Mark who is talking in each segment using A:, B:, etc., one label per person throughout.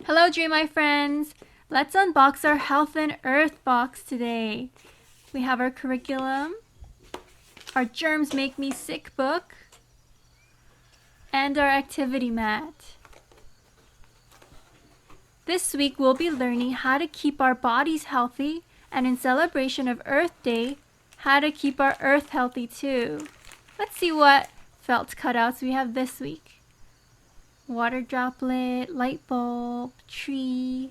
A: Hello Dream My friends! Let's unbox our Health and Earth box today. We have our curriculum, our Germs Make Me Sick book, and our activity mat. This week we'll be learning how to keep our bodies healthy, and in celebration of Earth Day, how to keep our Earth healthy too. Let's see what felt cutouts we have this week. Water droplet, light bulb, tree,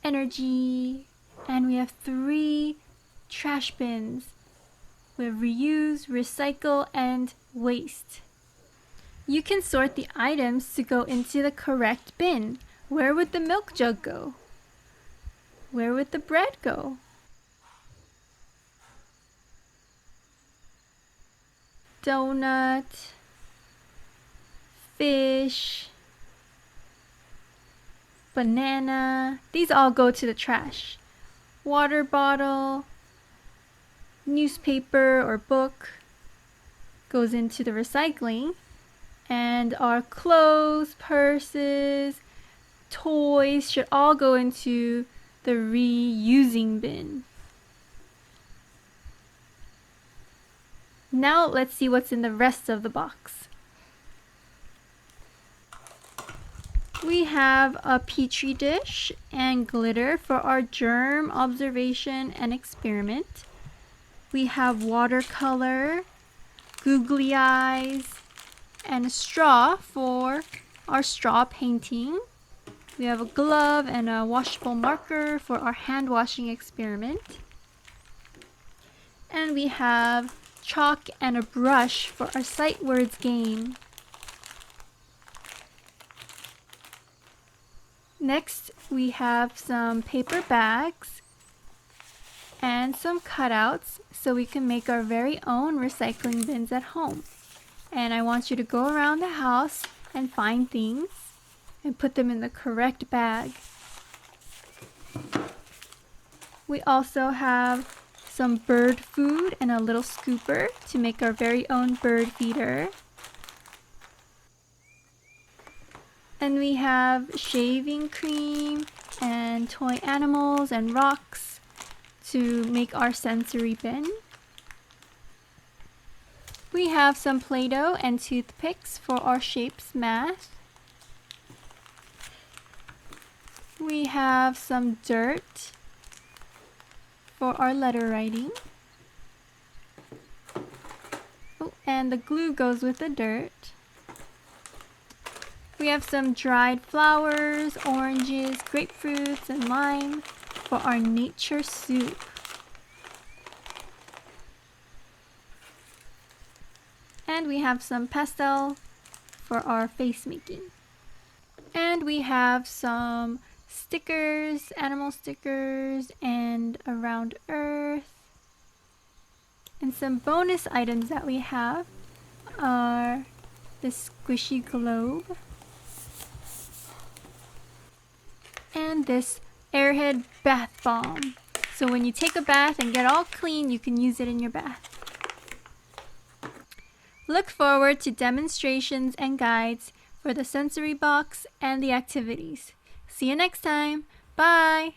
A: energy, and we have 3 trash bins. We have reuse, recycle, and waste. You can sort the items to go into the correct bin. Where would the milk jug go? Where would the bread go? Donut, fish, banana, these all go to the trash. Water bottle, newspaper or book goes into the recycling. And our clothes, purses, toys should all go into the reusing bin. Now let's see what's in the rest of the box. We have a petri dish and glitter for our germ observation and experiment. We have watercolor, googly eyes, and a straw for our straw painting. We have a glove and a washable marker for our hand washing experiment. And we have chalk and a brush for our sight words game. Next, we have some paper bags and some cutouts so we can make our very own recycling bins at home. And I want you to go around the house and find things and put them in the correct bag. We also have some bird food and a little scooper to make our very own bird feeder. And we have shaving cream and toy animals and rocks to make our sensory bin. We have some Play-Doh and toothpicks for our shapes math. We have some dirt for our letter writing. Oh, and the glue goes with the dirt. We have some dried flowers, oranges, grapefruits, and lime for our nature soup. And we have some pastel for our face making. And we have some stickers, animal stickers, and around Earth. And some bonus items that we have are this squishy globe and this Airhead bath bomb. So when you take a bath and get all clean, you can use it in your bath. Look forward to demonstrations and guides for the sensory box and the activities. See you next time. Bye!